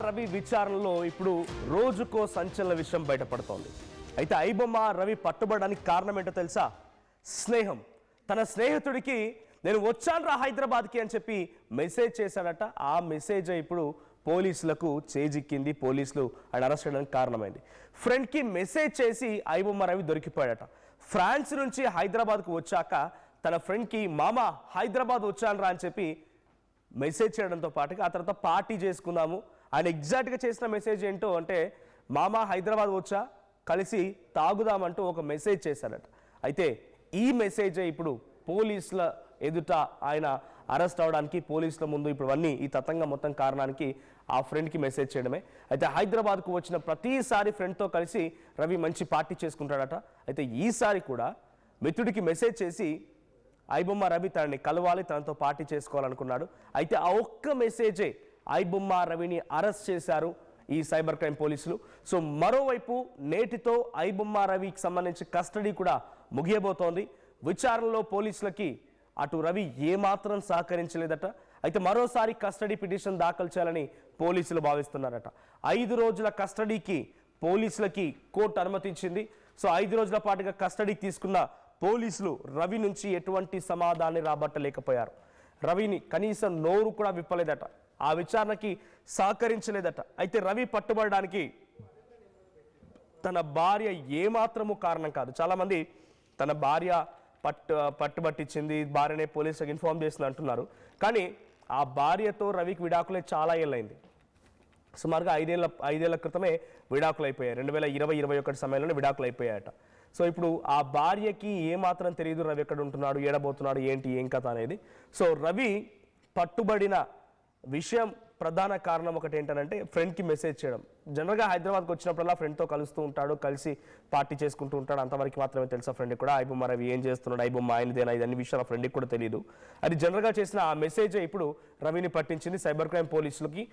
రవి విచారణలో ఇప్పుడు రోజుకో సంచలన విషయం బయటపడుతోంది. అయితే ఐబొమ్మ రవి పట్టుబడడానికి కారణం ఏంటో తెలుసా? స్నేహం. తన స్నేహితుడికి నేను వచ్చానురా హైదరాబాద్కి అని చెప్పి మెసేజ్ చేశాడట. ఆ మెసేజ్ ఇప్పుడు పోలీసులకు చేజిక్కింది. పోలీసులు ఆయన అరెస్ట్ చేయడానికి కారణమైంది. ఫ్రెండ్కి మెసేజ్ చేసి ఐబొమ్మ రవి దొరికిపోయాడట. ఫ్రాన్స్ నుంచి హైదరాబాద్కు వచ్చాక తన ఫ్రెండ్కి మామ హైదరాబాద్ వచ్చానురా అని చెప్పి మెసేజ్ చేయడంతో పాటుగా ఆ తర్వాత పార్టీ చేసుకుందాము. ఆయన ఎగ్జాక్ట్గా చేసిన మెసేజ్ ఏంటో అంటే మామ హైదరాబాద్ వచ్చా కలిసి తాగుదామంటూ ఒక మెసేజ్ చేశాడట. అయితే ఈ మెసేజే ఇప్పుడు పోలీసుల ఎదుట ఆయన అరెస్ట్ అవడానికి పోలీసుల ముందు ఇప్పుడు అన్నీ ఈ తతంగం మొత్తం కారణానికి ఆ ఫ్రెండ్కి మెసేజ్ చేయడమే. అయితే హైదరాబాద్కు వచ్చిన ప్రతిసారి ఫ్రెండ్తో కలిసి రవి మంచి పార్టీ చేసుకుంటాడట. అయితే ఈసారి కూడా మిత్రుడికి మెసేజ్ చేసి ఐబొమ్మ రవి తనని కలవాలి, తనతో పార్టీ చేసుకోవాలనుకున్నాడు. అయితే ఆ ఒక్క మెసేజే ఐబొమ్మ రవిని అరెస్ట్ చేశారు ఈ సైబర్ క్రైమ్ పోలీసులు. సో మరోవైపు నేటితో ఐబొమ్మ రవికి సంబంధించి కస్టడీ కూడా ముగియబోతోంది. విచారణలో పోలీసులకి అటు రవి ఏమాత్రం సహకరించలేదట. అయితే మరోసారి కస్టడీ పిటిషన్ దాఖలు చేయాలని పోలీసులు భావిస్తున్నారట. 5 రోజుల కస్టడీకి పోలీసులకి కోర్టు అనుమతించింది. సో 5 రోజుల పాటుగా కస్టడీకి తీసుకున్న పోలీసులు రవి నుంచి ఎటువంటి సమాధానాన్ని రాబట్టలేకపోయారు. రవిని కనీసం నోరు కూడా విప్పలేదట. ఆ విచారణకి సహకరించలేదట. అయితే రవి పట్టుబడడానికి తన భార్య ఏమాత్రము కారణం కాదు. చాలామంది తన భార్య పట్టుబట్టించింది, భార్యనే పోలీసులకు ఇన్ఫార్మ్ చేసింది అంటున్నారు. కానీ ఆ భార్యతో రవికి విడాకులే చాలా ఏళ్ళైంది. సుమారుగా 5 ఏళ్ల క్రితమే విడాకులు అయిపోయాయి. 2020-21 సమయంలోనే విడాకులు అయిపోయాయట. సో ఇప్పుడు ఆ భార్యకి ఏమాత్రం తెలియదు రవి ఎక్కడ ఉంటున్నాడు, ఏడబోతున్నాడు, ఏంటి ఏం కథ అనేది. సో రవి పట్టుబడిన విషయం ప్రధాన కారణం ఒకటి ఏంటంటే ఫ్రెండ్కి మెసేజ్ చేయడం. జనరల్గా హైదరాబాద్కి వచ్చినప్పుడల్లా ఫ్రెండ్తో కలుస్తూ ఉంటాడు, కలిసి పార్టీ చేసుకుంటూ ఉంటాడు. అంతవరకు మాత్రమే తెలుసా ఫ్రెండ్కి కూడా ఐబొమ్మ రవి ఏం చేస్తున్నాడు, ఐబొమ్మ ఆయనదేనా, ఇది అన్ని విషయాలు ఫ్రెండ్కి కూడా తెలియదు. అది జనరల్గా చేసిన ఆ మెసేజే ఇప్పుడు రవిని పట్టించింది సైబర్ క్రైమ్ పోలీసులకి.